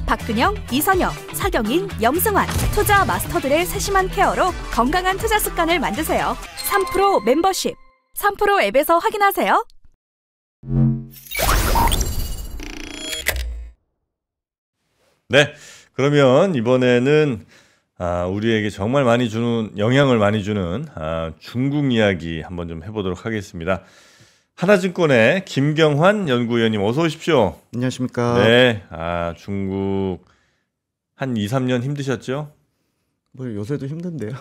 박근영, 이선영, 사경인, 염승환 투자 마스터들의 세심한 케어로 건강한 투자 습관을 만드세요. 3프로 멤버십 3프로 앱에서 확인하세요. 네, 그러면 이번에는 우리에게 정말 많이 주는 영향을 많이 주는 중국 이야기 한번 좀 해보도록 하겠습니다. 하나증권의 김경환 연구위원님 어서 오십시오. 안녕하십니까. 네, 중국 한 2, 3년 힘드셨죠? 뭐 요새도 힘든데요.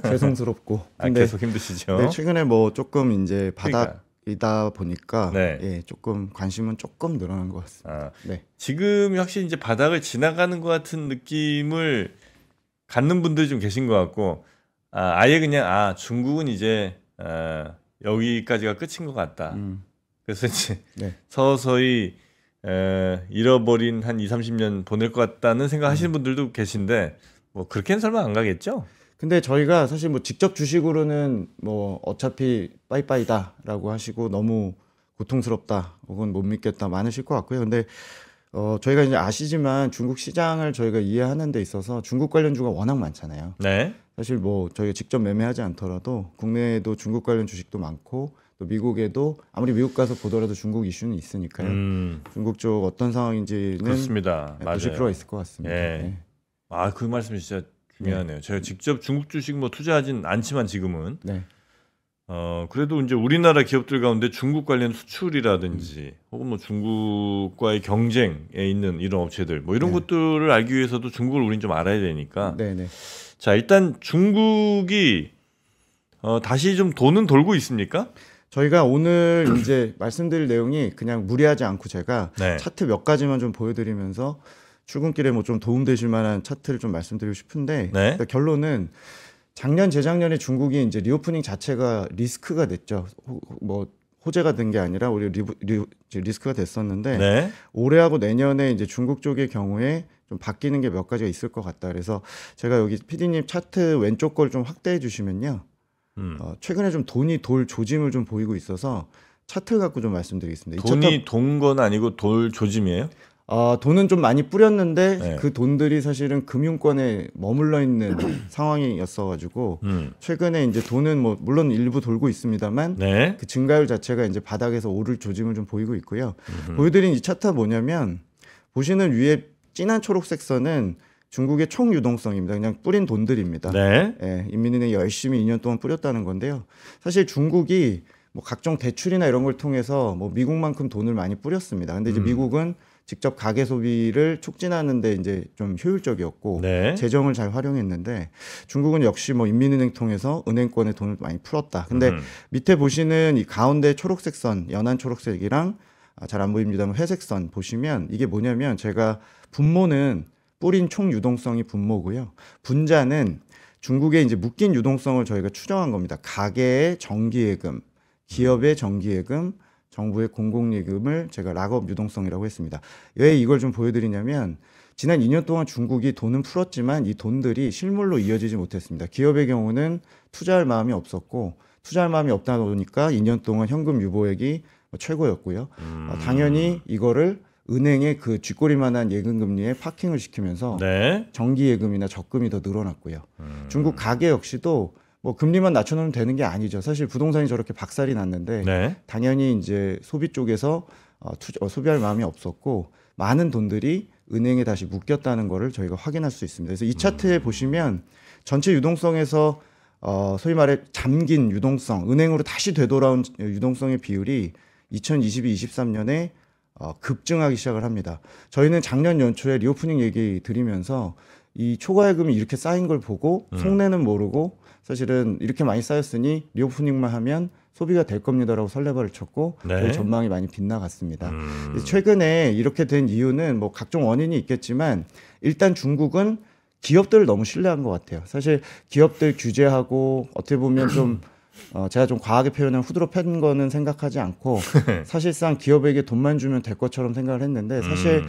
죄송스럽고. 근데 계속 힘드시죠? 네, 최근에 뭐 조금 이제 바닥이다 보니까 네. 예, 조금 관심은 조금 늘어난 것 같습니다. 네. 지금 확실히 이제 바닥을 지나가는 것 같은 느낌을 갖는 분들이 좀 계신 것 같고, 아예 그냥 중국은 이제 여기까지가 끝인 것 같다. 그래서 이제 네. 서서히 잃어버린 한 2, 30년 보낼 것 같다는 생각하시는 분들도 계신데 뭐 그렇게는 설마 안 가겠죠? 근데 저희가 사실 뭐 직접 주식으로는 뭐 어차피 빠이빠이다라고 하시고 너무 고통스럽다 혹은 못 믿겠다 많으실 것 같고요. 근데 저희가 이제 아시지만 중국 시장을 저희가 이해하는 데 있어서 중국 관련주가 워낙 많잖아요. 네. 사실 뭐 저희가 직접 매매하지 않더라도 국내에도 중국 관련 주식도 많고 또 미국에도 아무리 미국 가서 보더라도 중국 이슈는 있으니까요. 중국 쪽 어떤 상황인지는 그렇습니다. 보실 필요가 있을 것 같습니다. 예. 네. 그 말씀이 진짜 중요하네요. 제가 직접 중국 주식 뭐 투자하진 않지만 지금은 네. 그래도 이제 우리나라 기업들 가운데 중국 관련 수출이라든지 혹은 뭐 중국과의 경쟁에 있는 이런 업체들 뭐 이런 것들을 알기 위해서도 중국을 우린 좀 알아야 되니까. 네네. 자, 일단 중국이 다시 좀 돈은 돌고 있습니까? 저희가 오늘 이제 말씀드릴 내용이 그냥 무리하지 않고 제가 차트 몇 가지만 좀 보여드리면서 출근길에 뭐 좀 도움되실 만한 차트를 좀 말씀드리고 싶은데 그러니까 결론은 작년 재작년에 중국이 이제 리오프닝 자체가 리스크가 됐죠. 뭐 호재가 된 게 아니라 우리 리스크가 됐었는데 올해하고 내년에 이제 중국 쪽의 경우에 좀 바뀌는 게 몇 가지가 있을 것 같다. 그래서 제가 여기 PD님 차트 왼쪽 걸 좀 확대해 주시면요. 최근에 좀 돈이 돌 조짐을 좀 보이고 있어서 차트를 갖고 좀 말씀드리겠습니다. 돈이 돈 건 아니고 돌 조짐이에요? 돈은 좀 많이 뿌렸는데 그 돈들이 사실은 금융권에 머물러 있는 상황이었어가지고 최근에 이제 돈은 뭐 물론 일부 돌고 있습니다만 그 증가율 자체가 이제 바닥에서 오를 조짐을 좀 보이고 있고요. 보여드린 이 차트가 뭐냐면 보시는 위에 진한 초록색 선은 중국의 총 유동성입니다. 그냥 뿌린 돈들입니다. 인민은행이 열심히 2년 동안 뿌렸다는 건데요. 사실 중국이 뭐 각종 대출이나 이런 걸 통해서 뭐 미국만큼 돈을 많이 뿌렸습니다. 근데 이제 미국은 직접 가계 소비를 촉진하는데 이제 좀 효율적이었고 재정을 잘 활용했는데 중국은 역시 뭐 인민은행 통해서 은행권에 돈을 많이 풀었다. 근데 밑에 보시는 이 가운데 초록색 선, 연한 초록색이랑 잘 안 보입니다만 회색 선 보시면 이게 뭐냐면 제가 분모는 뿌린 총 유동성이 분모고요. 분자는 중국의 이제 묶인 유동성을 저희가 추정한 겁니다. 가계의 정기예금, 기업의 정기예금, 정부의 공공예금을 제가 락업 유동성이라고 했습니다. 왜 이걸 좀 보여드리냐면 지난 2년 동안 중국이 돈은 풀었지만 이 돈들이 실물로 이어지지 못했습니다. 기업의 경우는 투자할 마음이 없었고 투자할 마음이 없다 보니까 2년 동안 현금 유보액이 최고였고요. 당연히 이거를 은행의 그 쥐꼬리만한 예금금리에 파킹을 시키면서 정기예금이나 적금이 더 늘어났고요. 중국 가계 역시도 뭐 금리만 낮춰놓으면 되는 게 아니죠. 사실 부동산이 저렇게 박살이 났는데 당연히 이제 소비 쪽에서 소비할 마음이 없었고 많은 돈들이 은행에 다시 묶였다는 거를 저희가 확인할 수 있습니다. 그래서 이 차트에 보시면 전체 유동성에서 소위 말해 잠긴 유동성, 은행으로 다시 되돌아온 유동성의 비율이 2022-23년에 급증하기 시작을 합니다. 저희는 작년 연초에 리오프닝 얘기 드리면서 이 초과예금이 이렇게 쌓인 걸 보고 속내는 모르고 사실은 이렇게 많이 쌓였으니 리오프닝만 하면 소비가 될 겁니다라고 설레발을 쳤고 저희 전망이 많이 빗나갔습니다. 최근에 이렇게 된 이유는 뭐 각종 원인이 있겠지만 일단 중국은 기업들을 너무 신뢰한 것 같아요. 사실 기업들 규제하고 어떻게 보면 좀 제가 좀 과하게 표현한 후드로 팬 거는 생각하지 않고 사실상 기업에게 돈만 주면 될 것처럼 생각을 했는데 사실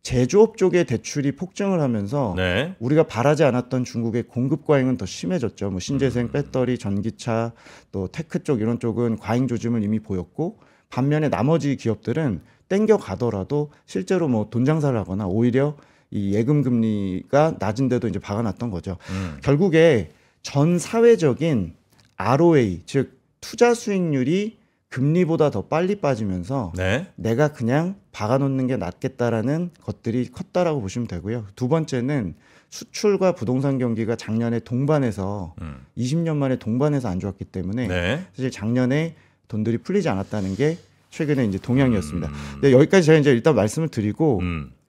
제조업 쪽의 대출이 폭증을 하면서 우리가 바라지 않았던 중국의 공급 과잉은 더 심해졌죠. 뭐 신재생, 배터리, 전기차, 또 테크 쪽 이런 쪽은 과잉 조짐을 이미 보였고 반면에 나머지 기업들은 땡겨 가더라도 실제로 뭐 돈 장사를 하거나 오히려 이 예금 금리가 낮은데도 이제 박아놨던 거죠. 결국에 전 사회적인 ROA, 즉 투자 수익률이 금리보다 더 빨리 빠지면서 네. 내가 그냥 박아놓는 게 낫겠다라는 것들이 컸다라고 보시면 되고요. 두 번째는 수출과 부동산 경기가 작년에 동반해서 20년 만에 동반해서 안 좋았기 때문에 네. 사실 작년에 돈들이 풀리지 않았다는 게 최근에 이제 동향이었습니다. 네, 여기까지 제가 이제 일단 말씀을 드리고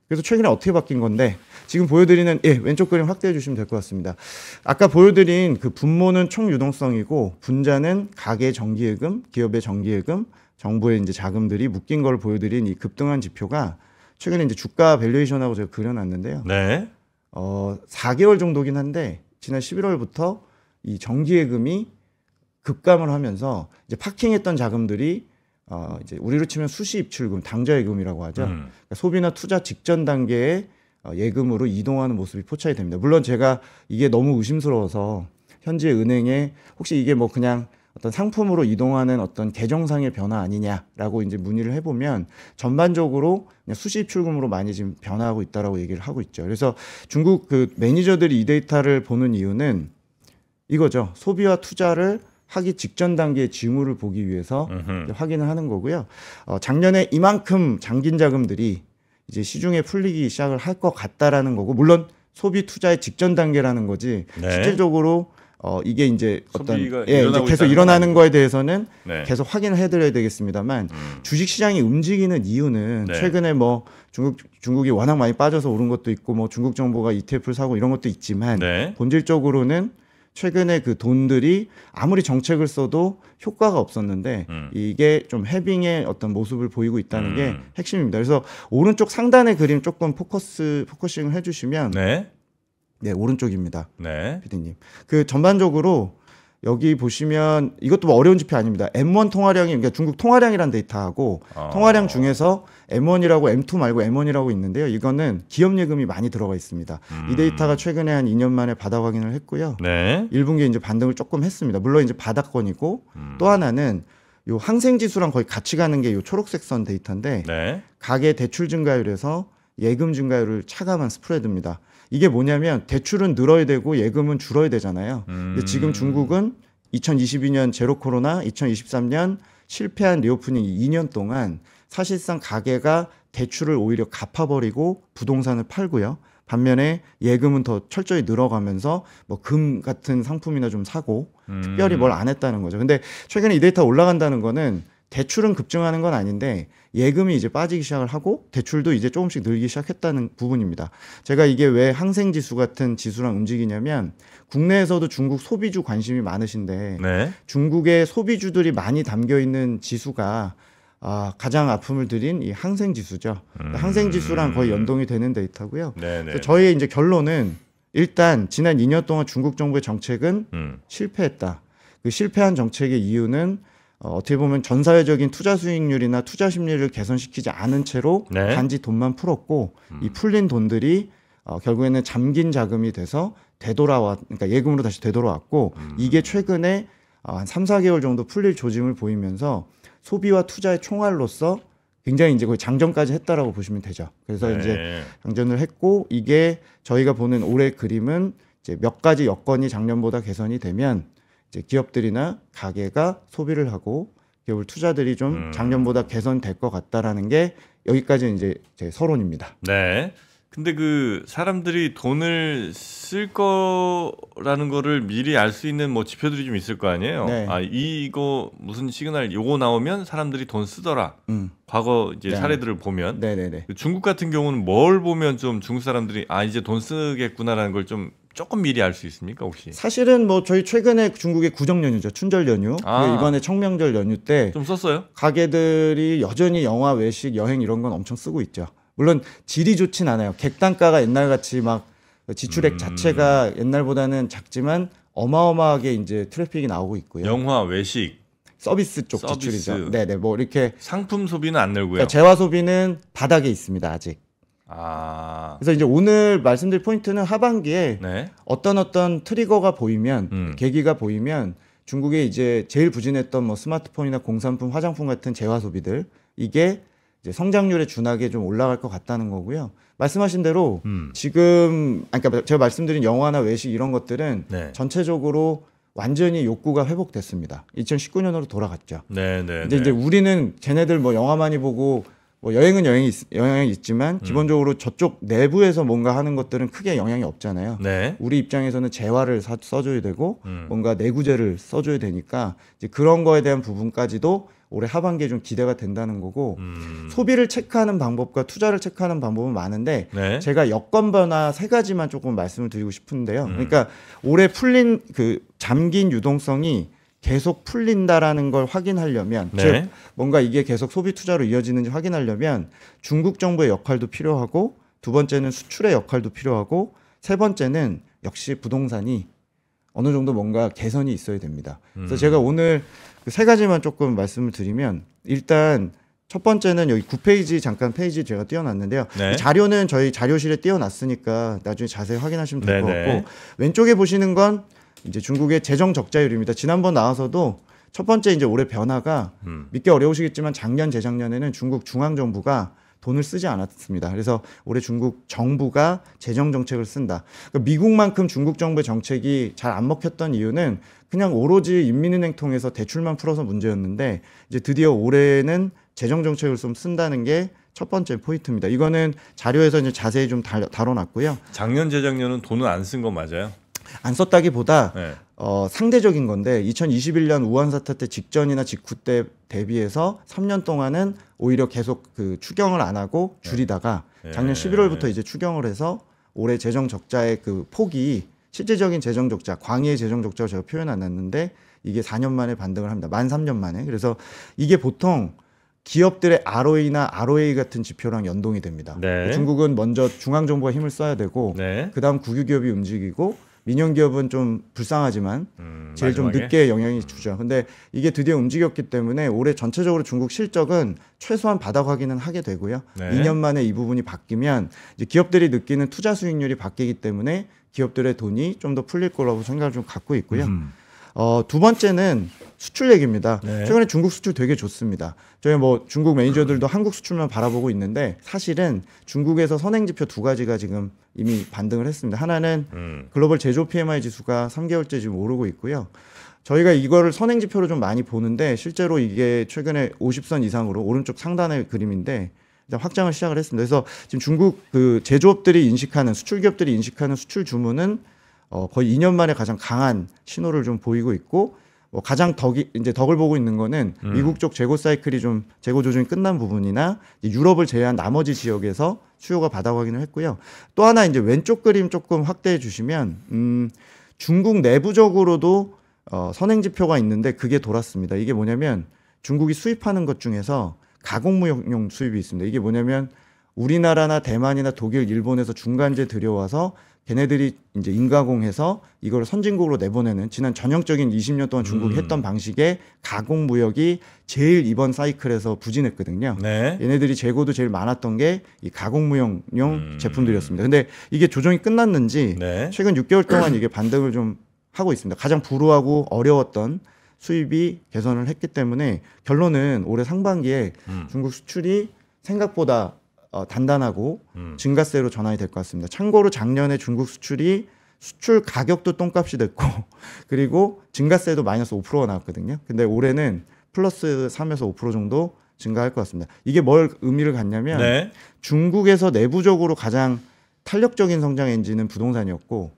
그래서 최근에 어떻게 바뀐 건데 지금 보여드리는 왼쪽 그림 확대해 주시면 될 것 같습니다. 아까 보여드린 그 분모는 총 유동성이고 분자는 가계 정기예금, 기업의 정기예금, 정부의 이제 자금들이 묶인 걸 보여드린 이 급등한 지표가 최근에 이제 주가 밸류에이션하고 제가 그려놨는데요. 네. 4개월 정도긴 한데 지난 11월부터 이 정기예금이 급감을 하면서 이제 파킹했던 자금들이 이제 우리로 치면 수시 입출금, 당좌예금이라고 하죠. 그러니까 소비나 투자 직전 단계에 예금으로 이동하는 모습이 포착이 됩니다. 물론 제가 이게 너무 의심스러워서 현재 은행에 혹시 이게 뭐 그냥 어떤 상품으로 이동하는 어떤 계정상의 변화 아니냐라고 이제 문의를 해보면 전반적으로 그냥 수시 입출금으로 많이 지금 변화하고 있다라고 얘기를 하고 있죠. 그래서 중국 그 매니저들이 이 데이터를 보는 이유는 이거죠. 소비와 투자를 하기 직전 단계의 징후를 보기 위해서 확인을 하는 거고요. 작년에 이만큼 잠긴 자금들이 이제 시중에 풀리기 시작을 할 것 같다라는 거고, 물론 소비 투자의 직전 단계라는 거지 네. 실질적으로 이게 이제 어떤 이제 계속 일어나는 거에 대해서는 네. 계속 확인을 해드려야 되겠습니다만 주식 시장이 움직이는 이유는 네. 최근에 뭐 중국이 워낙 많이 빠져서 오른 것도 있고 뭐 중국 정부가 ETF를 사고 이런 것도 있지만 네. 본질적으로는 최근에 그 돈들이 아무리 정책을 써도 효과가 없었는데 이게 좀 해빙의 어떤 모습을 보이고 있다는 게 핵심입니다. 그래서 오른쪽 상단의 그림 조금 포커싱을 해주시면 네, 오른쪽입니다. 네. PD님. 그 전반적으로 여기 보시면 이것도 뭐 어려운 지표 아닙니다. M1 통화량이 그러니까 중국 통화량이라는 데이터하고 통화량 중에서 M1이라고 M2 말고 M1이라고 있는데요. 이거는 기업 예금이 많이 들어가 있습니다. 이 데이터가 최근에 한 2년 만에 바닥 확인을 했고요. 네. 1분기에 이제 반등을 조금 했습니다. 물론 이제 바닥권이고 또 하나는 요 항생 지수랑 거의 같이 가는 게 요 초록색 선 데이터인데 네. 가계 대출 증가율에서 예금 증가율을 차감한 스프레드입니다. 이게 뭐냐면 대출은 늘어야 되고 예금은 줄어야 되잖아요. 근데 지금 중국은 2022년 제로 코로나, 2023년 실패한 리오프닝 2년 동안 사실상 가계가 대출을 오히려 갚아버리고 부동산을 팔고요. 반면에 예금은 더 철저히 늘어가면서 뭐 금 같은 상품이나 좀 사고 특별히 뭘 안 했다는 거죠. 근데 최근에 이 데이터 올라간다는 거는 대출은 급증하는 건 아닌데 예금이 이제 빠지기 시작을 하고 대출도 이제 조금씩 늘기 시작했다는 부분입니다. 제가 이게 왜 항생지수 같은 지수랑 움직이냐면 국내에서도 중국 소비주 관심이 많으신데 네. 중국의 소비주들이 많이 담겨있는 지수가 가장 아픔을 들인 이 항생지수죠. 항생지수랑 거의 연동이 되는 데이터고요. 그래서 저희의 이제 결론은 일단 지난 2년 동안 중국 정부의 정책은 실패했다. 그 실패한 정책의 이유는 어떻게 보면 전 사회적인 투자 수익률이나 투자 심리를 개선시키지 않은 채로 네. 단지 돈만 풀었고 이 풀린 돈들이 결국에는 잠긴 자금이 돼서 그러니까 예금으로 다시 되돌아왔고 이게 최근에 한 3, 4개월 정도 풀릴 조짐을 보이면서 소비와 투자의 총알로서 굉장히 이제 거의 장전까지 했다라고 보시면 되죠. 그래서 네. 이제 장전을 했고 이게 저희가 보는 올해 그림은 이제 몇 가지 여건이 작년보다 개선이 되면 이제 기업들이나 가게가 소비를 하고 기업을 투자들이 좀 작년보다 개선될 것 같다라는 게 여기까지 이제 제 서론입니다. 네. 근데 그 사람들이 돈을 쓸 거라는 거를 미리 알 수 있는 뭐 지표들이 좀 있을 거 아니에요. 네. 이거 무슨 시그널 요거 나오면 사람들이 돈 쓰더라. 과거 이제 네. 사례들을 보면 네네네. 중국 같은 경우는 뭘 보면 좀 중국 사람들이 이제 돈 쓰겠구나라는 걸 좀 조금 미리 알 수 있습니까 혹시? 사실은 뭐 저희 최근에 중국의 구정 연휴죠. 춘절 연휴. 이번에 청명절 연휴 때 좀 썼어요? 가게들이 여전히 영화, 외식, 여행 이런 건 엄청 쓰고 있죠. 물론 질이 좋진 않아요. 객단가가 옛날같이 막 지출액 자체가 옛날보다는 작지만 어마어마하게 이제 트래픽이 나오고 있고요. 영화, 외식, 서비스 쪽 지출이죠. 네네, 뭐 이렇게 상품 소비는 안 늘고요. 그러니까 재화 소비는 바닥에 있습니다 아직. 그래서 이제 오늘 말씀드릴 포인트는 하반기에 네. 어떤 트리거가 보이면 계기가 보이면 중국에 이제 제일 부진했던 뭐 스마트폰이나 공산품, 화장품 같은 재화 소비들 이게 이제 성장률에 준하게 좀 올라갈 것 같다는 거고요. 말씀하신 대로 지금 그러니까 제가 말씀드린 영화나 외식 이런 것들은 네. 전체적으로 완전히 욕구가 회복됐습니다. 2019년으로 돌아갔죠. 네, 네. 근데 이제 우리는 쟤네들 뭐 영화 많이 보고 뭐 여행은 영향이 있지만 기본적으로 저쪽 내부에서 뭔가 하는 것들은 크게 영향이 없잖아요. 네. 우리 입장에서는 재화를 써줘야 되고 뭔가 내구재를 써줘야 되니까 이제 그런 거에 대한 부분까지도 올해 하반기에 좀 기대가 된다는 거고 소비를 체크하는 방법과 투자를 체크하는 방법은 많은데 네. 제가 여건 변화 3가지만 조금 말씀을 드리고 싶은데요. 그러니까 올해 풀린 그 잠긴 유동성이 계속 풀린다라는 걸 확인하려면 네. 즉 뭔가 이게 계속 소비 투자로 이어지는지 확인하려면 중국 정부의 역할도 필요하고 두 번째는 수출의 역할도 필요하고 세 번째는 역시 부동산이 어느 정도 뭔가 개선이 있어야 됩니다. 그래서 제가 오늘 그 3가지만 조금 말씀을 드리면 일단 첫 번째는 여기 9페이지 잠깐 페이지 제가 띄워놨는데요. 네. 자료는 저희 자료실에 띄워놨으니까 나중에 자세히 확인하시면 될 것 같고 왼쪽에 보시는 건 이제 중국의 재정 적자율입니다. 지난번 나와서도 첫 번째 이제 올해 변화가 믿기 어려우시겠지만 작년 재작년에는 중국 중앙정부가 돈을 쓰지 않았습니다. 그래서 올해 중국 정부가 재정 정책을 쓴다. 그러니까 미국만큼 중국 정부의 정책이 잘 안 먹혔던 이유는 그냥 오로지 인민은행 통해서 대출만 풀어서 문제였는데 이제 드디어 올해는 재정 정책을 좀 쓴다는 게 첫 번째 포인트입니다. 이거는 자료에서 이제 자세히 좀 다뤄놨고요. 작년 재작년은 돈을 안 쓴 거 맞아요? 안 썼다기보다 네. 상대적인 건데 2021년 우한 사태 때 직전이나 직후 때 대비해서 3년 동안은 오히려 계속 그 추경을 안 하고 줄이다가 작년 11월부터 이제 추경을 해서 올해 재정 적자의 그 폭이 실질적인 재정 적자, 광의의 재정 적자로 제가 표현 안 했는데 이게 4년 만에 반등을 합니다. 만 3년 만에. 그래서 이게 보통 기업들의 ROE나 ROA 같은 지표랑 연동이 됩니다. 네. 중국은 먼저 중앙정부가 힘을 써야 되고 네. 그다음 국유기업이 움직이고 민영기업은 좀 불쌍하지만 제일 마지막에? 좀 늦게 영향이 주죠. 근데 이게 드디어 움직였기 때문에 올해 전체적으로 중국 실적은 최소한 바닥 확인은 하게 되고요. 네. 2년 만에 이 부분이 바뀌면 이제 기업들이 느끼는 투자 수익률이 바뀌기 때문에 기업들의 돈이 좀 더 풀릴 거라고 생각을 좀 갖고 있고요. 두 번째는 수출 얘기입니다. 네. 최근에 중국 수출 되게 좋습니다. 저희 뭐 중국 매니저들도 한국 수출만 바라보고 있는데 사실은 중국에서 선행지표 2가지가 지금 이미 반등을 했습니다. 하나는 글로벌 제조 PMI 지수가 3개월째 지금 오르고 있고요. 저희가 이거를 선행지표로 좀 많이 보는데 실제로 이게 최근에 50선 이상으로 오른쪽 상단의 그림인데 확장을 시작을 했습니다. 그래서 지금 중국 그 제조업들이 인식하는 수출기업들이 인식하는 수출 주문은 거의 2년 만에 가장 강한 신호를 좀 보이고 있고 가장 덕을 보고 있는 거는 미국 쪽 재고 사이클이 좀 재고 조정이 끝난 부분이나 유럽을 제외한 나머지 지역에서 수요가 바닥 확인을 했고요. 또 하나 이제 왼쪽 그림 조금 확대해 주시면 중국 내부적으로도 선행지표가 있는데 그게 돌았습니다. 이게 뭐냐면 중국이 수입하는 것 중에서 가공무용 수입이 있습니다. 이게 뭐냐면 우리나라나 대만이나 독일, 일본에서 중간재 들여와서 걔네들이 이제 인가공해서 이걸 선진국으로 내보내는 지난 전형적인 20년 동안 중국이 했던 방식의 가공 무역이 제일 이번 사이클에서 부진했거든요. 네. 얘네들이 재고도 제일 많았던 게 이 가공 무역용 제품들이었습니다. 근데 이게 조정이 끝났는지 네. 최근 6개월 동안 이게 반등을 좀 하고 있습니다. 가장 불우하고 어려웠던 수입이 개선을 했기 때문에 결론은 올해 상반기에 중국 수출이 생각보다 단단하고 증가세로 전환이 될 것 같습니다. 참고로 작년에 중국 수출이 수출 가격도 똥값이 됐고 그리고 증가세도 마이너스 5%가 나왔거든요. 근데 올해는 플러스 3에서 5% 정도 증가할 것 같습니다. 이게 뭘 의미를 갖냐면 네. 중국에서 내부적으로 가장 탄력적인 성장 엔진은 부동산이었고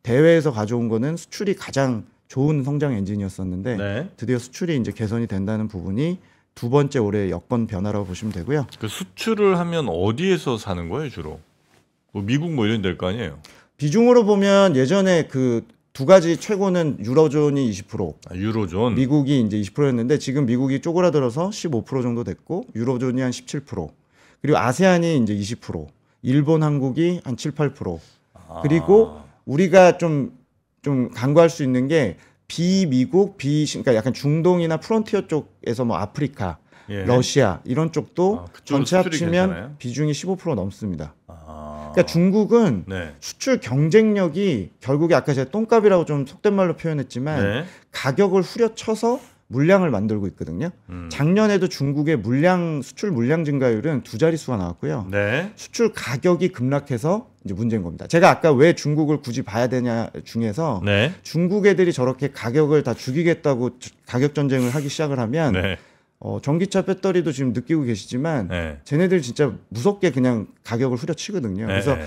대외에서 가져온 거는 수출이 가장 좋은 성장 엔진이었었는데 네. 드디어 수출이 이제 개선이 된다는 부분이 두 번째 올해 여건 변화라고 보시면 되고요. 그 수출을 하면 어디에서 사는 거예요 주로? 뭐 미국 뭐 이런 데일 거 아니에요? 비중으로 보면 예전에 그 2가지 최고는 유로존이 20%, 유로존, 미국이 이제 20%였는데 지금 미국이 쪼그라들어서 15% 정도 됐고 유로존이 한 17%, 그리고 아세안이 이제 20%, 일본, 한국이 한 7, 8%. 그리고 우리가 좀 간과할 수 있는 게 비미국, 그러니까 약간 중동이나 프론티어 쪽에서 뭐 아프리카, 예. 러시아 이런 쪽도 전체 합치면 괜찮아요? 비중이 15% 넘습니다. 그러니까 중국은 네. 수출 경쟁력이 결국에 아까 제가 똥값이라고 좀 속된 말로 표현했지만 네. 가격을 후려쳐서 물량을 만들고 있거든요. 작년에도 중국의 수출 물량 증가율은 2자릿수가 나왔고요. 네. 수출 가격이 급락해서 이제 문제인 겁니다. 제가 아까 왜 중국을 굳이 봐야 되냐 중에서 네. 중국 애들이 저렇게 가격을 다 죽이겠다고 가격 전쟁을 하기 시작을 하면 네. 전기차 배터리도 지금 느끼고 계시지만 네. 쟤네들 진짜 무섭게 그냥 가격을 후려치거든요. 그래서 네.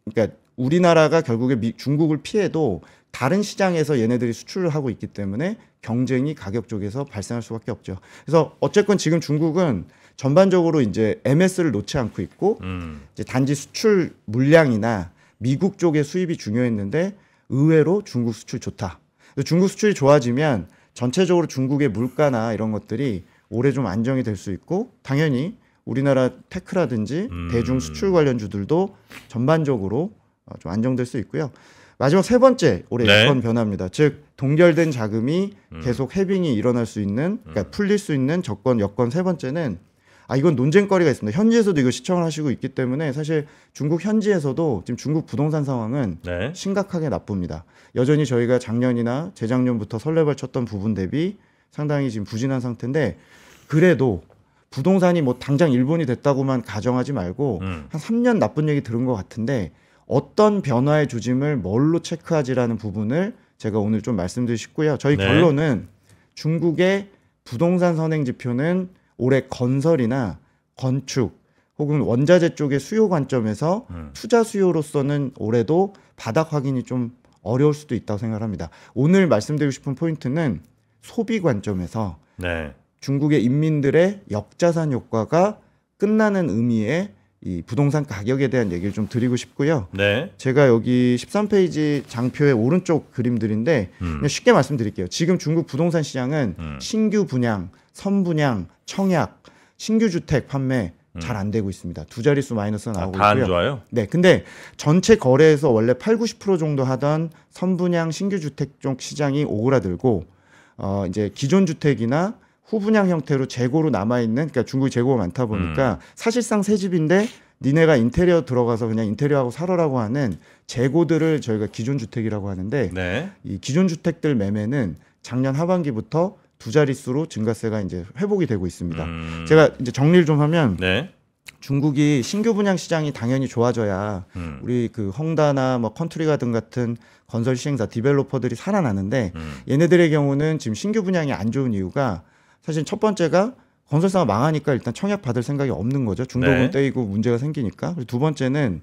그러니까 우리나라가 결국에 중국을 피해도 다른 시장에서 얘네들이 수출을 하고 있기 때문에 경쟁이 가격 쪽에서 발생할 수밖에 없죠. 그래서 어쨌건 지금 중국은 전반적으로 이제 MS를 놓지 않고 있고 이제 단지 수출 물량이나 미국 쪽의 수입이 중요했는데 의외로 중국 수출 좋다. 중국 수출이 좋아지면 전체적으로 중국의 물가나 이런 것들이 올해 좀 안정이 될 수 있고 당연히 우리나라 테크라든지 대중 수출 관련주들도 전반적으로 좀 안정될 수 있고요. 마지막 세 번째 올해 네. 여건 변화입니다. 즉 동결된 자금이 계속 해빙이 일어날 수 있는, 그러니까 풀릴 수 있는 여건 세 번째는 이건 논쟁거리가 있습니다. 현지에서도 이거 시청을 하시고 있기 때문에 사실 중국 현지에서도 지금 중국 부동산 상황은 네. 심각하게 나쁩니다. 여전히 저희가 작년이나 재작년부터 설레발 쳤던 부분 대비 상당히 지금 부진한 상태인데 그래도 부동산이 뭐 당장 일본이 됐다고만 가정하지 말고 한 3년 나쁜 얘기 들은 것 같은데 어떤 변화의 조짐을 뭘로 체크하지라는 부분을 제가 오늘 좀 말씀드리고 싶고요. 저희 네. 결론은 중국의 부동산 선행 지표는 올해 건설이나 건축 혹은 원자재 쪽의 수요 관점에서 투자 수요로서는 올해도 바닥 확인이 좀 어려울 수도 있다고 생각합니다. 오늘 말씀드리고 싶은 포인트는 소비 관점에서 네. 중국의 인민들의 역자산 효과가 끝나는 의미의 이 부동산 가격에 대한 얘기를 좀 드리고 싶고요. 네. 제가 여기 13페이지 장표의 오른쪽 그림들인데 그냥 쉽게 말씀드릴게요. 지금 중국 부동산 시장은 신규 분양, 선분양, 청약, 신규 주택 판매 잘 안 되고 있습니다. 2자릿수 마이너스가 나오고 다 있고요. 안 좋아요? 네, 근데 전체 거래에서 원래 80-90% 정도 하던 선분양 신규 주택 쪽 시장이 오그라들고 이제 기존 주택이나 후분양 형태로 재고로 남아있는, 그러니까 중국이 재고가 많다 보니까 사실상 새 집인데 니네가 인테리어 들어가서 그냥 인테리어하고 살아라고 하는 재고들을 저희가 기존 주택이라고 하는데 네. 이 기존 주택들 매매는 작년 하반기부터 2자릿수로 증가세가 이제 회복이 되고 있습니다. 제가 이제 정리를 좀 하면 네. 중국이 신규 분양 시장이 당연히 좋아져야 우리 그 헝다나 뭐 컨트리가든 같은 건설 시행사 디벨로퍼들이 살아나는데 얘네들의 경우는 지금 신규 분양이 안 좋은 이유가 사실 첫 번째가 건설사가 망하니까 일단 청약 받을 생각이 없는 거죠. 중도금 네. 떼이고 문제가 생기니까. 그리고 두 번째는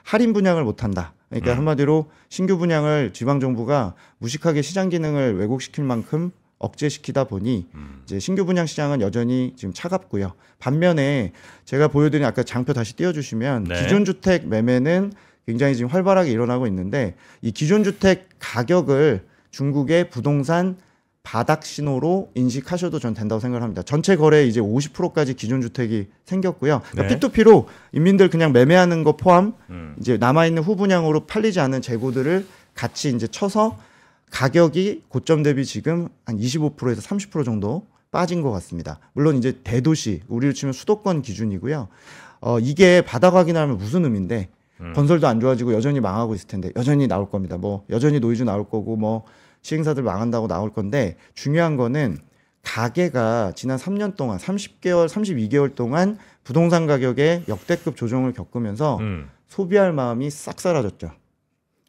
할인 분양을 못 한다. 그러니까 한마디로 신규 분양을 지방 정부가 무식하게 시장 기능을 왜곡시킬 만큼 억제시키다 보니 이제 신규 분양 시장은 여전히 지금 차갑고요. 반면에 제가 보여드린 아까 장표 다시 띄워주시면 네. 기존 주택 매매는 굉장히 지금 활발하게 일어나고 있는데 이 기존 주택 가격을 중국의 부동산 바닥 신호로 인식하셔도 전 된다고 생각합니다. 전체 거래에 이제 50%까지 기존 주택이 생겼고요. 그러니까 네. P2P로 인민들 그냥 매매하는 거 포함 이제 남아 있는 후분양으로 팔리지 않은 재고들을 같이 이제 쳐서 가격이 고점 대비 지금 한 25%에서 30% 정도 빠진 것 같습니다. 물론 이제 대도시, 우리로 치면 수도권 기준이고요. 이게 바닥 확인하면 무슨 의미인데 건설도 안 좋아지고 여전히 망하고 있을 텐데 여전히 나올 겁니다. 뭐 여전히 노이즈 나올 거고 뭐 시행사들 망한다고 나올 건데 중요한 거는 가계가 지난 3년 동안 30개월, 32개월 동안 부동산 가격에 역대급 조정을 겪으면서 소비할 마음이 싹 사라졌죠.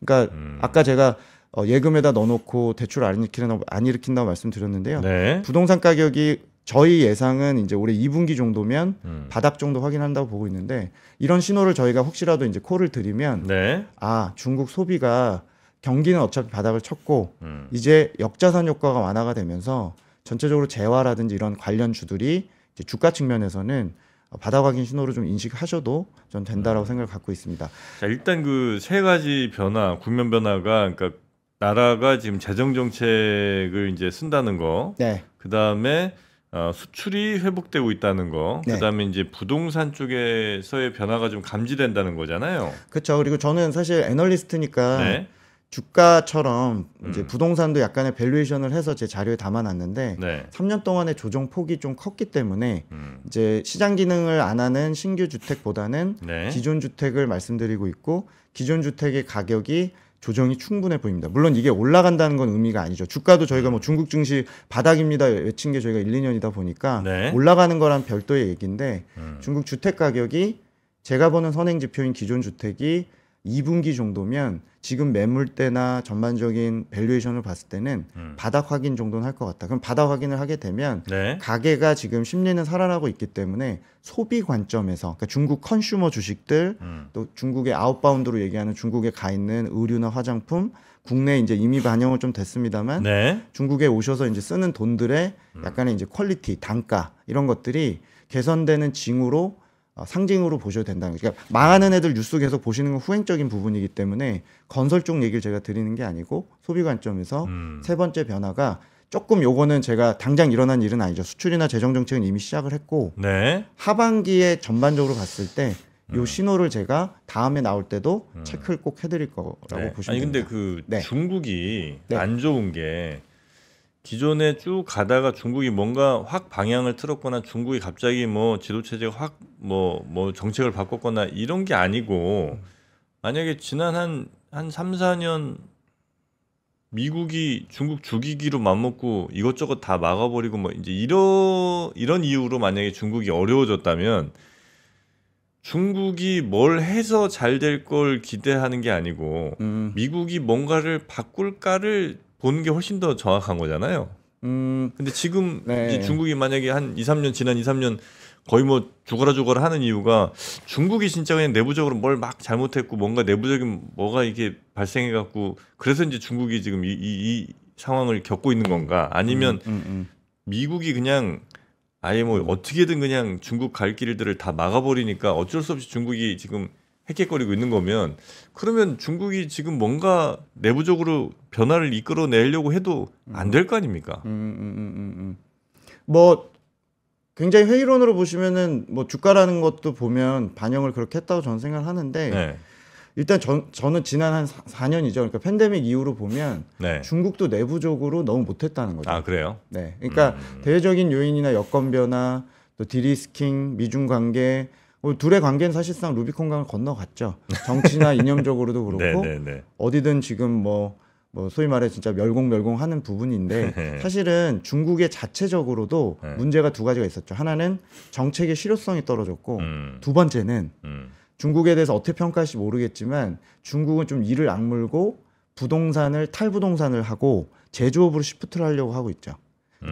그러니까 아까 제가 예금에다 넣어놓고 대출 안 일으킨다고 말씀드렸는데요. 네. 부동산 가격이 저희 예상은 이제 올해 2분기 정도면 바닥 정도 확인한다고 보고 있는데 이런 신호를 저희가 혹시라도 이제 콜을 드리면 네. 중국 소비가 경기는 어차피 바닥을 쳤고 이제 역자산 효과가 완화가 되면서 전체적으로 재화라든지 이런 관련 주들이 이제 주가 측면에서는 바닥 확인 신호를 좀 인식하셔도 전 된다라고 생각을 갖고 있습니다. 자, 일단 그 세 가지 변화, 국면 변화가 그러니까 나라가 지금 재정 정책을 이제 쓴다는 거. 네. 그다음에 수출이 회복되고 있다는 거. 네. 그다음에 이제 부동산 쪽에서의 변화가 좀 감지된다는 거잖아요. 그렇죠. 그리고 저는 사실 애널리스트니까 네. 주가처럼 이제 부동산도 약간의 밸류에이션을 해서 제 자료에 담아놨는데 네. 3년 동안의 조정 폭이 좀 컸기 때문에 이제 시장 기능을 안 하는 신규 주택보다는 네. 기존 주택을 말씀드리고 있고 기존 주택의 가격이 조정이 충분해 보입니다. 물론 이게 올라간다는 건 의미가 아니죠. 주가도 저희가 뭐 중국 증시 바닥입니다 외친 게 저희가 1, 2년이다 보니까 네. 올라가는 거란 별도의 얘기인데 중국 주택 가격이 제가 보는 선행 지표인 기존 주택이 2분기 정도면 지금 매물대나 전반적인 밸류에이션을 봤을 때는 바닥 확인 정도는 할 것 같다. 그럼 바닥 확인을 하게 되면 네. 가계가 지금 심리는 살아나고 있기 때문에 소비 관점에서 그러니까 중국 컨슈머 주식들 또 중국의 아웃바운드로 얘기하는 중국에 가 있는 의류나 화장품 국내에 이제 이미 반영을 좀 됐습니다만 네. 중국에 오셔서 이제 쓰는 돈들의 약간의 이제 퀄리티, 단가 이런 것들이 개선되는 징후로 상징으로 보셔도 된다는 거죠. 그러니까 망하는 애들 뉴스 계속 보시는 건 후행적인 부분이기 때문에 건설 쪽 얘기를 제가 드리는 게 아니고 소비 관점에서 세 번째 변화가 조금 요거는 제가 당장 일어난 일은 아니죠. 수출이나 재정 정책은 이미 시작을 했고 네. 하반기에 전반적으로 봤을 때 요 신호를 제가 다음에 나올 때도 체크를 꼭 해드릴 거라고 네. 보시면 아니 됩니다. 근데 그 네. 중국이 네. 안 좋은 게 기존에 쭉 가다가 중국이 뭔가 확 방향을 틀었거나 중국이 갑자기 뭐 지도 체제가 확 뭐 정책을 바꿨거나 이런 게 아니고 만약에 지난 한 3, 4년 미국이 중국 죽이기로 맘먹고 이것저것 다 막아버리고 뭐 이제 이런 이유로 만약에 중국이 어려워졌다면 중국이 뭘 해서 잘 될 걸 기대하는 게 아니고 미국이 뭔가를 바꿀까를 보는 게 훨씬 더 정확한 거잖아요. 근데 지금 네. 이제 중국이 만약에 한 2, 3년 지난 2, 3년 거의 뭐 죽어라 하는 이유가 중국이 진짜 그냥 내부적으로 뭘 막 잘못했고 뭔가 내부적인 뭐가 이게 발생해 갖고 그래서 이제 중국이 지금 이 상황을 겪고 있는 건가 아니면 미국이 그냥 아예 뭐 어떻게든 그냥 중국 갈 길들을 다 막아버리니까 어쩔 수 없이 중국이 지금 헥헥거리고 있는 거면 그러면 중국이 지금 뭔가 내부적으로 변화를 이끌어내려고 해도 안 될 거 아닙니까? 뭐 굉장히 회의론으로 보시면은 뭐 주가라는 것도 보면 반영을 그렇게 했다고 저는 생각을 하는데 네. 일단 저는 지난 한 4년이죠. 그러니까 팬데믹 이후로 보면 네. 중국도 내부적으로 너무 못했다는 거죠. 아 그래요? 네. 그러니까 대외적인 요인이나 여건 변화, 또 디리스킹, 미중 관계 둘의 관계는 사실상 루비콘강을 건너갔죠. 정치나 이념적으로도 그렇고 어디든 지금 뭐 소위 말해 진짜 멸공하는 부분인데 사실은 중국의 자체적으로도 문제가 두 가지가 있었죠. 하나는 정책의 실효성이 떨어졌고 두 번째는 중국에 대해서 어떻게 평가할지 모르겠지만 중국은 좀 이를 악물고 부동산을 탈부동산을 하고 제조업으로 시프트를 하려고 하고 있죠.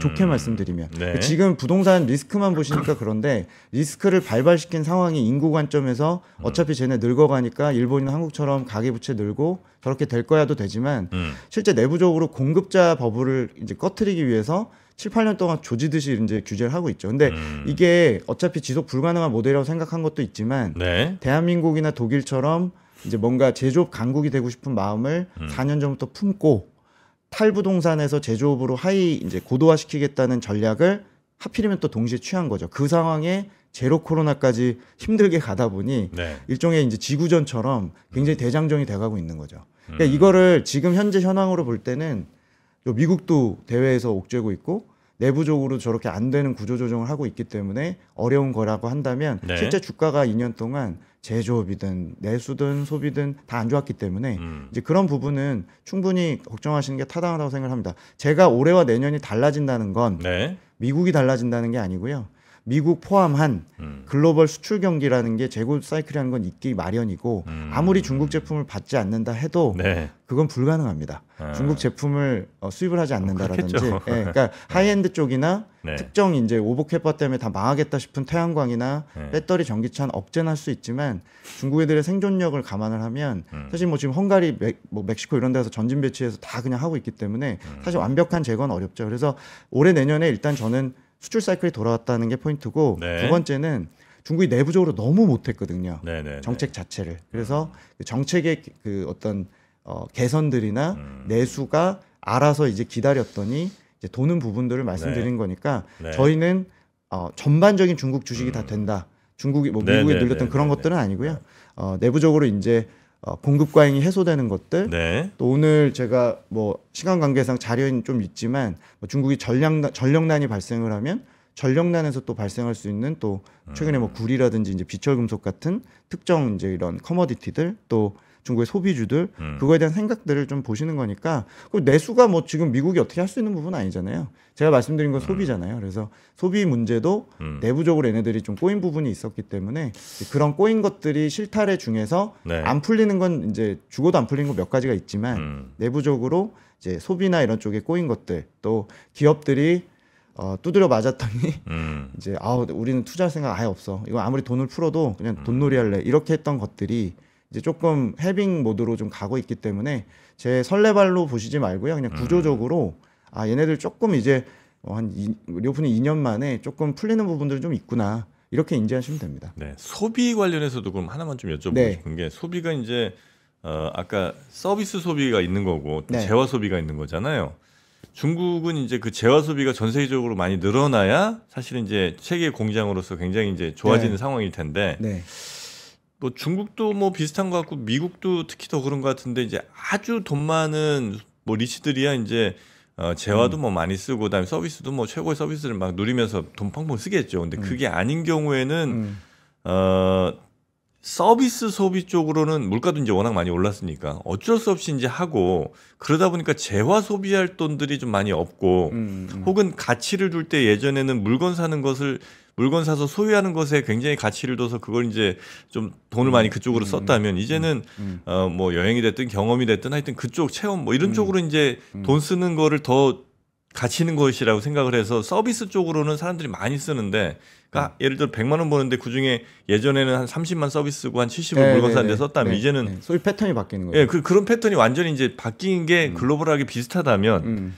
좋게 말씀드리면 네. 지금 부동산 리스크만 보시니까 그런데 리스크를 발발시킨 상황이 인구 관점에서 어차피 쟤네 늙어가니까 일본이나 한국처럼 가계부채 늘고 저렇게 될 거야도 되지만 실제 내부적으로 공급자 버블을 이제 꺼트리기 위해서 7, 8년 동안 조지듯이 이제 규제를 하고 있죠. 근데 이게 어차피 지속 불가능한 모델이라고 생각한 것도 있지만 네. 대한민국이나 독일처럼 이제 뭔가 제조업 강국이 되고 싶은 마음을 4년 전부터 품고 탈부동산에서 제조업으로 이제 고도화시키겠다는 전략을 하필이면 또 동시에 취한 거죠. 그 상황에 제로 코로나까지 힘들게 가다 보니 일종의 이제 지구전처럼 굉장히 대장정이 돼가고 있는 거죠. 그러니까 이거를 지금 현재 현황으로 볼 때는 미국도 대외에서 옥죄고 있고 내부적으로 저렇게 안 되는 구조조정을 하고 있기 때문에 어려운 거라고 한다면 실제 주가가 2년 동안 제조업이든 내수든 소비든 다 안 좋았기 때문에 이제 그런 부분은 충분히 걱정하시는 게 타당하다고 생각합니다. 제가 올해와 내년이 달라진다는 건 미국이 달라진다는 게 아니고요. 미국 포함한 글로벌 수출 경기라는 게 재고 사이클이라는 건 있기 마련이고 아무리 중국 제품을 받지 않는다 해도 그건 불가능합니다. 중국 제품을 수입을 하지 않는다라든지 그러니까 하이엔드 쪽이나 특정 이제 오복해파 때문에 다 망하겠다 싶은 태양광이나 배터리 전기차는 억제는 할 수 있지만 중국 애들의 생존력을 감안을 하면 사실 뭐 지금 헝가리, 멕시코 이런 데서 전진 배치해서 다 그냥 하고 있기 때문에 사실 완벽한 제거는 어렵죠. 그래서 올해 내년에 일단 저는 수출 사이클이 돌아왔다는 게 포인트고 두 번째는 중국이 내부적으로 너무 못했거든요. 정책 자체를. 그래서 정책의 그 어떤 개선들이나 내수가 알아서 이제 기다렸더니 이제 도는 부분들을 말씀드린 거니까 저희는 전반적인 중국 주식이 다 된다. 중국이 뭐 미국이 늘렸던 그런 것들은 아니고요. 내부적으로 이제 공급 과잉이 해소되는 것들 또 오늘 제가 뭐 시간 관계상 자료는 좀 있지만 뭐 중국이 전력난이 발생을 하면 전력난에서 또 발생할 수 있는 또 최근에 뭐 구리라든지 이제 비철 금속 같은 특정 이제 이런 커머디티들 또 중국의 소비주들 그거에 대한 생각들을 좀 보시는 거니까 내수가 뭐 지금 미국이 어떻게 할 수 있는 부분은 아니잖아요. 제가 말씀드린 건 소비잖아요. 그래서 소비 문제도 내부적으로 얘네들이 좀 꼬인 부분이 있었기 때문에 그런 꼬인 것들이 실타래 중에서 네. 안 풀리는 건 이제 죽어도 안 풀리는 거 몇 가지가 있지만 내부적으로 이제 소비나 이런 쪽에 꼬인 것들 또 기업들이 두드려 맞았더니 이제 우리는 투자할 생각 아예 없어. 이거 아무리 돈을 풀어도 그냥 돈놀이 할래. 이렇게 했던 것들이 이제 조금 해빙 모드로 좀 가고 있기 때문에 제 설레발로 보시지 말고요. 그냥 구조적으로 얘네들 조금 이제 리오프닝 2년 만에 조금 풀리는 부분들이 좀 있구나. 이렇게 인지하시면 됩니다. 네, 소비 관련해서도 그럼 하나만 좀 여쭤보고 네. 싶은 게 소비가 이제 아까 서비스 소비가 있는 거고 또 네. 재화 소비가 있는 거잖아요. 중국은 이제 그 재화 소비가 전 세계적으로 많이 늘어나야 사실은 이제 세계 공장으로서 굉장히 이제 좋아지는 네. 상황일 텐데 네. 뭐 중국도 뭐 비슷한 것 같고 미국도 특히 더 그런 것 같은데 이제 아주 돈 많은 뭐 리치들이야 이제 재화도 뭐 많이 쓰고 그다음에 서비스도 뭐 최고의 서비스를 막 누리면서 돈 펑펑 쓰겠죠. 근데 그게 아닌 경우에는 서비스 소비 쪽으로는 물가도 이제 워낙 많이 올랐으니까 어쩔 수 없이 이제 하고 그러다 보니까 재화 소비할 돈들이 좀 많이 없고 혹은 가치를 둘 때 예전에는 물건 사서 소유하는 것에 굉장히 가치를 둬서 그걸 이제 좀 돈을 많이 그쪽으로 썼다면 이제는 뭐 여행이 됐든 경험이 됐든 하여튼 그쪽 체험 뭐 이런 쪽으로 이제 돈 쓰는 거를 더 가치 있는 것이라고 생각을 해서 서비스 쪽으로는 사람들이 많이 쓰는데 그러니까 예를 들어 100만 원 버는데 그중에 예전에는 한 30만 서비스 쓰고 한 70을 물건 사는 데 썼다면 이제는 소비 패턴이 바뀌는 거예요. 예, 그런 패턴이 완전히 이제 바뀐 게 글로벌하게 비슷하다면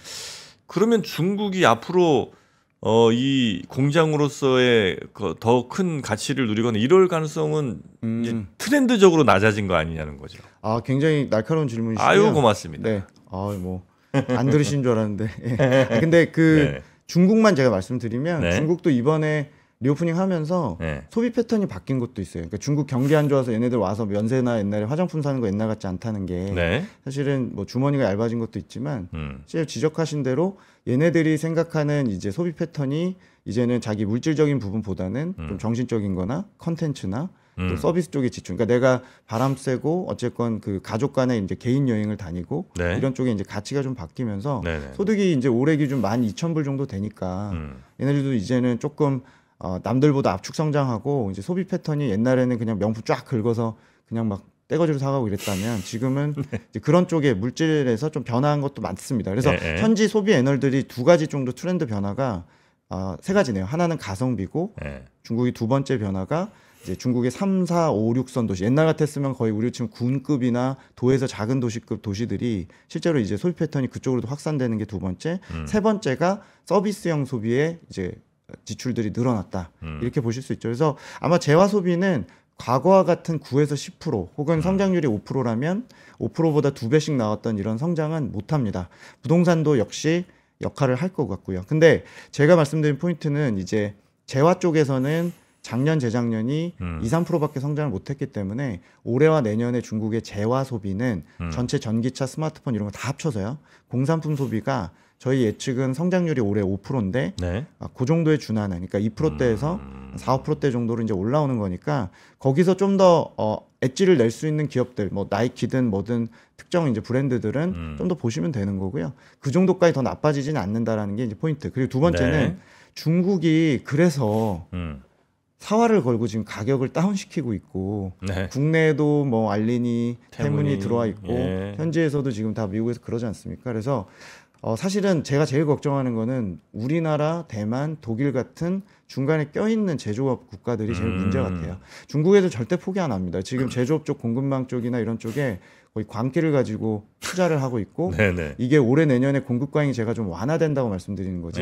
그러면 중국이 앞으로 이 공장으로서의 더 큰 가치를 누리거나 이럴 가능성은 이제 트렌드적으로 낮아진 거 아니냐는 거죠. 굉장히 날카로운 질문이시고요. 아유, 고맙습니다. 네. 뭐 안 들으신 줄 알았는데. 예. 근데 네. 중국만 제가 말씀드리면 네. 중국도 이번에 리오프닝 하면서 네. 소비 패턴이 바뀐 것도 있어요. 그러니까 중국 경기 안 좋아서 얘네들 와서 면세나 옛날에 화장품 사는 거 옛날 같지 않다는 게 네. 사실은 뭐 주머니가 얇아진 것도 있지만 실제 지적하신 대로 얘네들이 생각하는 이제 소비 패턴이 이제는 자기 물질적인 부분보다는 좀 정신적인 거나 컨텐츠나 또 서비스 쪽의 지출. 그러니까 내가 바람 쐬고 어쨌건 그 가족 간에 이제 개인 여행을 다니고 네. 이런 쪽에 이제 가치가 좀 바뀌면서 네네. 소득이 이제 올해 기준 12,000불 정도 되니까 얘네들도 이제는 조금 남들보다 압축 성장하고 이제 소비 패턴이 옛날에는 그냥 명품 쫙 긁어서 그냥 막 떼거지로 사가고 이랬다면 지금은 네. 이제 그런 쪽에 물질에서 좀 변화한 것도 많습니다. 그래서 현지 소비 애널들이 두 가지 정도 트렌드 변화가 세 가지네요. 하나는 가성비고 중국이 두 번째 변화가 이제 중국의 3, 4, 5, 6선 도시 옛날 같았으면 거의 우리 지금 군급이나 도에서 작은 도시급 도시들이 실제로 이제 소비 패턴이 그쪽으로도 확산되는 게 두 번째, 세 번째가 서비스형 소비에 이제 지출들이 늘어났다 이렇게 보실 수 있죠. 그래서 아마 재화 소비는 과거와 같은 9에서 10% 혹은 성장률이 5%라면 5%보다 2배씩 나왔던 이런 성장은 못합니다. 부동산도 역시 역할을 할 것 같고요. 근데 제가 말씀드린 포인트는 이제 재화 쪽에서는 작년, 재작년이 2, 3%밖에 성장을 못했기 때문에 올해와 내년에 중국의 재화 소비는 전체 전기차, 스마트폰 이런 거 다 합쳐서요. 공산품 소비가 저희 예측은 성장률이 올해 5%인데 네. 그 정도에 준하는 그러니까 2%대에서 4, 5%대 정도로 이제 올라오는 거니까 거기서 좀 더 엣지를 낼 수 있는 기업들 뭐 나이키든 뭐든 특정 이제 브랜드들은 좀 더 보시면 되는 거고요. 그 정도까지 더 나빠지지는 않는다라는 게 이제 포인트. 그리고 두 번째는 네. 중국이 그래서 사활을 걸고 지금 가격을 다운시키고 있고 네. 국내에도 뭐 알리니, 태문이 들어와 있고 현지에서도 지금 다 미국에서 그러지 않습니까? 그래서 사실은 제가 제일 걱정하는 거는 우리나라, 대만, 독일 같은 중간에 껴있는 제조업 국가들이 제일 문제 같아요. 중국에도 절대 포기 안 합니다. 지금 제조업 쪽 공급망 쪽이나 이런 쪽에 거의 광기를 가지고 투자를 하고 있고 네네. 이게 올해 내년에 공급 과잉이 제가 좀 완화된다고 말씀드리는 거지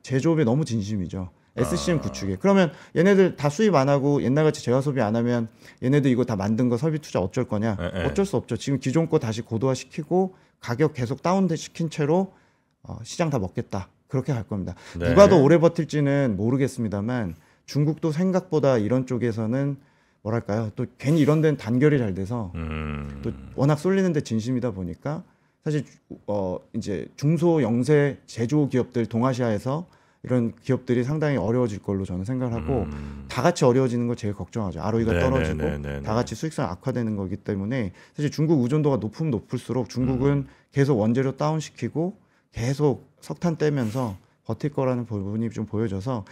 제조업에 너무 진심이죠. SCM 구축에. 그러면 얘네들 다 수입 안 하고 옛날같이 재화 소비 안 하면 얘네들 이거 다 만든 거 설비 투자 어쩔 거냐? 어쩔 수 없죠. 지금 기존 거 다시 고도화시키고 가격 계속 다운시킨 채로 시장 다 먹겠다. 그렇게 갈 겁니다. 네. 누가 더 오래 버틸지는 모르겠습니다만 중국도 생각보다 이런 쪽에서는 뭐랄까요? 또 괜히 이런 데는 단결이 잘 돼서 또 워낙 쏠리는데 진심이다 보니까 사실 이제 중소 영세 제조 기업들 동아시아에서 이런 기업들이 상당히 어려워질 걸로 저는 생각을 하고 다 같이 어려워지는 걸 제일 걱정하죠. ROE가 떨어지고 다 같이 수익성 악화되는 거기 때문에 사실 중국 의존도가 높으면 높을수록 중국은 계속 원재료 다운시키고 계속 석탄 떼면서 버틸 거라는 부분이 좀 보여져서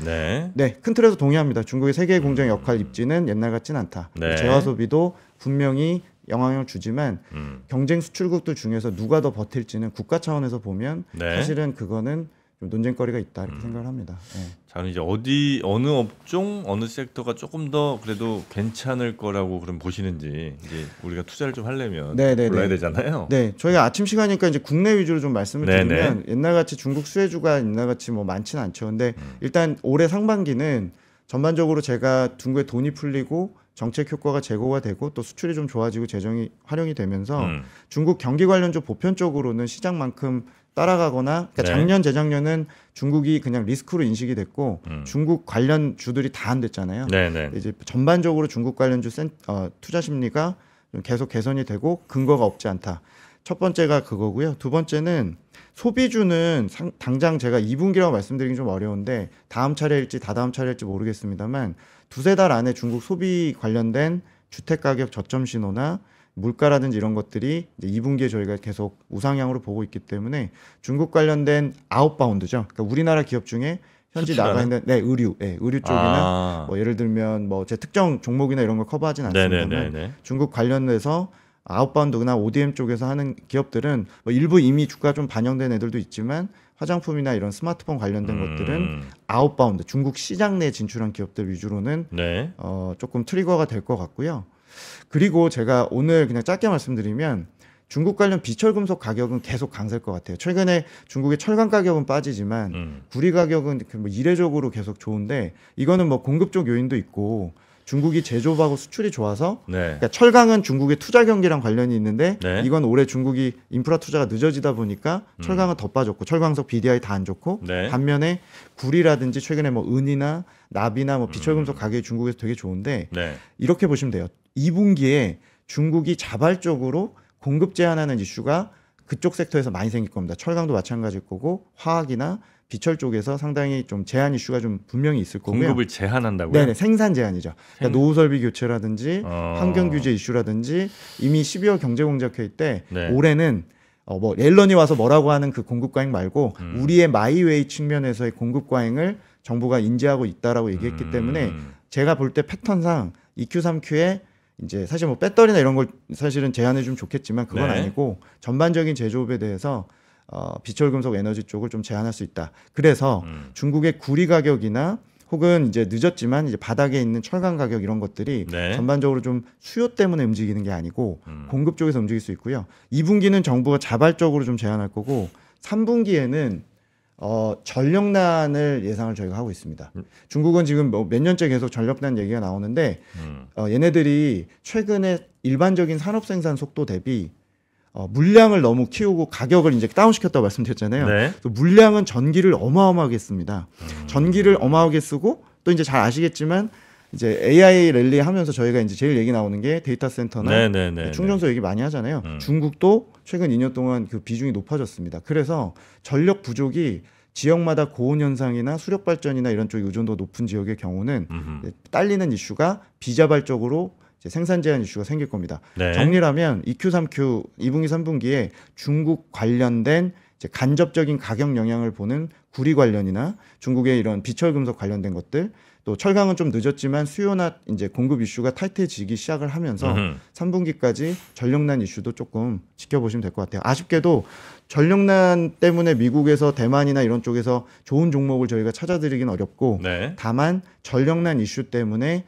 네, 큰 틀에서 동의합니다. 중국의 세계 공정 역할 입지는 옛날 같진 않다. 재화 소비도 분명히 영향을 주지만 경쟁 수출국들 중에서 누가 더 버틸지는 국가 차원에서 보면 사실은 그거는 좀 논쟁거리가 있다 이렇게 생각을 합니다. 자, 이제 어느 업종, 어느 섹터가 조금 더 그래도 괜찮을 거라고 그럼 보시는지 이제 우리가 투자를 좀 하려면 골라야 되잖아요. 네, 저희가 아침 시간이니까 이제 국내 위주로 좀 말씀을 드리면 옛날같이 중국 수혜주가 옛날같이 뭐 많지는 않죠. 근데 일단 올해 상반기는 전반적으로 제가 중국에 돈이 풀리고 정책 효과가 제고가 되고 또 수출이 좀 좋아지고 재정이 활용이 되면서 중국 경기 관련주 보편적으로는 시장만큼 따라가거나 그러니까 작년 재작년은 중국이 그냥 리스크로 인식이 됐고 중국 관련 주들이 다 안 됐잖아요. 이제 전반적으로 중국 관련주 투자 심리가 계속 개선이 되고 근거가 없지 않다. 첫 번째가 그거고요. 두 번째는 소비주는 당장 제가 2분기라고 말씀드리긴 좀 어려운데 다음 차례일지 다다음 차례일지 모르겠습니다만 두세 달 안에 중국 소비 관련된 주택가격 저점 신호나 물가라든지 이런 것들이 이제 2분기에 저희가 계속 우상향으로 보고 있기 때문에 중국 관련된 아웃바운드죠. 그러니까 우리나라 기업 중에 현지 나가 있는 의류 쪽이나 뭐 예를 들면 뭐 제 특정 종목이나 이런 걸 커버하진 않습니다만 중국 관련돼서 아웃바운드나 ODM 쪽에서 하는 기업들은 뭐 일부 이미 주가 좀 반영된 애들도 있지만 화장품이나 이런 스마트폰 관련된 것들은 아웃바운드 중국 시장 내 진출한 기업들 위주로는 조금 트리거가 될 것 같고요. 그리고 제가 오늘 그냥 짧게 말씀드리면 중국 관련 비철금속 가격은 계속 강세일 것 같아요. 최근에 중국의 철강 가격은 빠지지만 구리 가격은 뭐 이례적으로 계속 좋은데 이거는 뭐 공급 쪽 요인도 있고 중국이 제조업하고 수출이 좋아서 그러니까 철강은 중국의 투자 경기랑 관련이 있는데 이건 올해 중국이 인프라 투자가 늦어지다 보니까 철강은 더 빠졌고 철광석 BDI 다 안 좋고 반면에 구리라든지 최근에 뭐 은이나 납이나 뭐 비철금속 가격이 중국에서 되게 좋은데 이렇게 보시면 돼요. 2분기에 중국이 자발적으로 공급 제한하는 이슈가 그쪽 섹터에서 많이 생길 겁니다. 철강도 마찬가지일 거고 화학이나 비철 쪽에서 상당히 좀 제한 이슈가 좀 분명히 있을 거고요. 공급을 제한한다고요? 네, 생산 제한이죠. 그러니까 노후 설비 교체라든지 환경 규제 이슈라든지 이미 12월 경제공작회의 때 올해는 뭐 앨런이 와서 뭐라고 하는 그 공급 과잉 말고 우리의 마이웨이 측면에서의 공급 과잉을 정부가 인지하고 있다라고 얘기했기 때문에 제가 볼 때 패턴상 2Q, 3Q에 이제 사실 뭐 배터리나 이런 걸 사실은 제한해 주면 좋겠지만 그건 아니고 전반적인 제조업에 대해서 비철금속 에너지 쪽을 좀 제한할 수 있다. 그래서 중국의 구리 가격이나 혹은 이제 늦었지만 이제 바닥에 있는 철강 가격 이런 것들이 전반적으로 좀 수요 때문에 움직이는 게 아니고 공급 쪽에서 움직일 수 있고요. 2분기는 정부가 자발적으로 좀 제한할 거고 3분기에는 전력난을 예상을 저희가 하고 있습니다. 중국은 지금 뭐 몇 년째 계속 전력난 얘기가 나오는데 얘네들이 최근에 일반적인 산업 생산 속도 대비 물량을 너무 키우고 가격을 이제 다운시켰다고 말씀드렸잖아요. 물량은 전기를 어마어마하게 씁니다. 전기를 어마어마하게 쓰고 또 이제 잘 아시겠지만 이제 AI 랠리 하면서 저희가 이제 제일 얘기 나오는 게 데이터 센터나 충전소 얘기 많이 하잖아요. 중국도 최근 2년 동안 그 비중이 높아졌습니다. 그래서 전력 부족이 지역마다 고온 현상이나 수력 발전이나 이런 쪽이 의존도 높은 지역의 경우는 딸리는 이슈가 비자발적으로 이제 생산 제한 이슈가 생길 겁니다. 정리를 하면 2Q, 3Q, 2분기, 3분기에 중국 관련된 이제 간접적인 가격 영향을 보는 구리 관련이나 중국의 이런 비철금속 관련된 것들 또 철강은 좀 늦었지만 수요나 이제 공급 이슈가 타이트해지기 시작을 하면서 3분기까지 전력난 이슈도 조금 지켜보시면 될 것 같아요. 아쉽게도 전력난 때문에 미국에서 대만이나 이런 쪽에서 좋은 종목을 저희가 찾아드리긴 어렵고 다만 전력난 이슈 때문에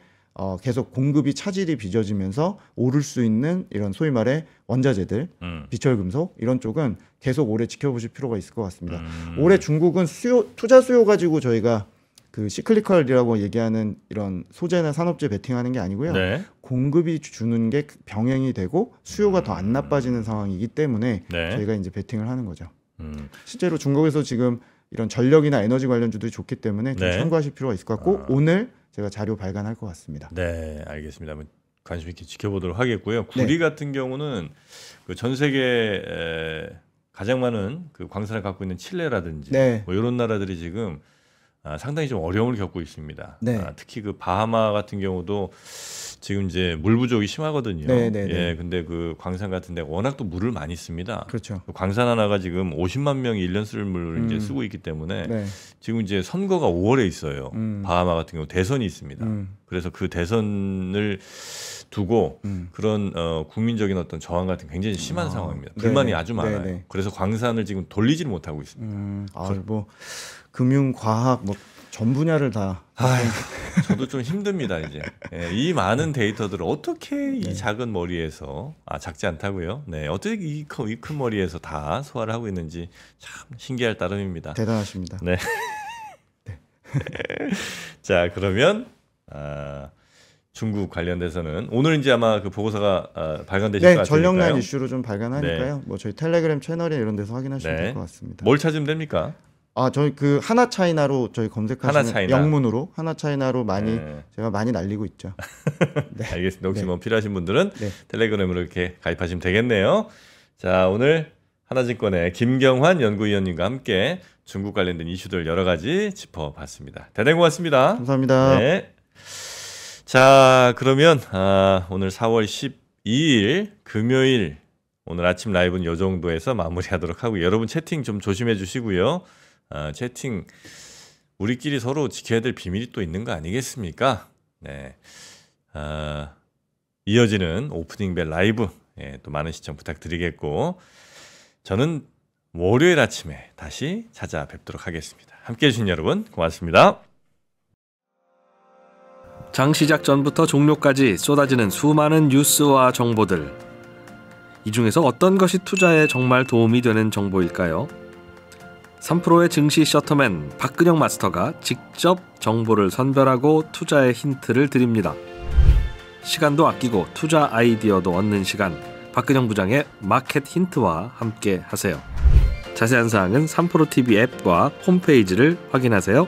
계속 공급이 차질이 빚어지면서 오를 수 있는 이런 소위 말해 원자재들, 비철금속 이런 쪽은 계속 올해 지켜보실 필요가 있을 것 같습니다. 올해 중국은 투자 수요 가지고 저희가 그 시클리컬이라고 얘기하는 이런 소재나 산업재 베팅하는 게 아니고요. 공급이 주는 게 병행이 되고 수요가 더 안 나빠지는 상황이기 때문에 저희가 이제 베팅을 하는 거죠. 실제로 중국에서 지금 이런 전력이나 에너지 관련주들이 좋기 때문에 좀 참고하실 필요가 있을 것 같고 오늘 제가 자료 발간할 것 같습니다. 네, 알겠습니다. 관심 있게 지켜보도록 하겠고요. 구리 같은 경우는 그 전 세계 가장 많은 그 광산을 갖고 있는 칠레라든지 뭐 이런 나라들이 지금 상당히 좀 어려움을 겪고 있습니다. 네. 특히 그 바하마 같은 경우도 지금 이제 물 부족이 심하거든요. 예, 근데 그 광산 같은 데가 워낙 또 물을 많이 씁니다. 그렇죠. 광산 하나가 지금 50만 명이 1년 쓸 물을 이제 쓰고 있기 때문에 지금 이제 선거가 5월에 있어요. 바하마 같은 경우 대선이 있습니다. 그래서 그 대선을 두고 그런 국민적인 어떤 저항 같은 굉장히 심한 상황입니다. 불만이 아주 많아요. 그래서 광산을 지금 돌리지를 못하고 있습니다. 뭐 금융, 과학 뭐 전 분야를 다. 저도 좀 힘듭니다 이제. 이 많은 데이터들을 어떻게 이 작은 머리에서 작지 않다고요? 네, 어떻게 이 큰 머리에서 다 소화를 하고 있는지 참 신기할 따름입니다. 대단하십니다. 네. 자, 그러면 중국 관련돼서는 오늘 이제 아마 그 보고서가 발간되실 것 같으니까요. 전력난 이슈로 좀 발간하니까요. 뭐 저희 텔레그램 채널이나 이런 데서 확인하시면 될 것 같습니다. 뭘 찾으면 됩니까? 저희 그 하나차이나로 저희 검색하시면 영문으로 하나차이나로 많이 제가 많이 날리고 있죠. 네. 알겠습니다. 혹시 뭐 필요하신 분들은 텔레그램으로 이렇게 가입하시면 되겠네요. 자, 오늘 하나증권의 김경환 연구위원님과 함께 중국 관련된 이슈들 여러 가지 짚어봤습니다. 대단히 고맙습니다. 감사합니다. 네. 자, 그러면 오늘 4월 12일 금요일 오늘 아침 라이브는 이 정도에서 마무리하도록 하고 여러분 채팅 좀 조심해 주시고요. 채팅 우리끼리 서로 지켜야 될 비밀이 또 있는 거 아니겠습니까? 네. 이어지는 오프닝 벨 라이브 또 많은 시청 부탁드리겠고 저는 월요일 아침에 다시 찾아뵙도록 하겠습니다. 함께해 주신 여러분 고맙습니다. 장 시작 전부터 종료까지 쏟아지는 수많은 뉴스와 정보들. 이 중에서 어떤 것이 투자에 정말 도움이 되는 정보일까요? 3프로의 증시 셔터맨 박근영 마스터가 직접 정보를 선별하고 투자의 힌트를 드립니다. 시간도 아끼고 투자 아이디어도 얻는 시간, 박근영 부장의 마켓 힌트와 함께 하세요. 자세한 사항은 3프로 TV 앱과 홈페이지를 확인하세요.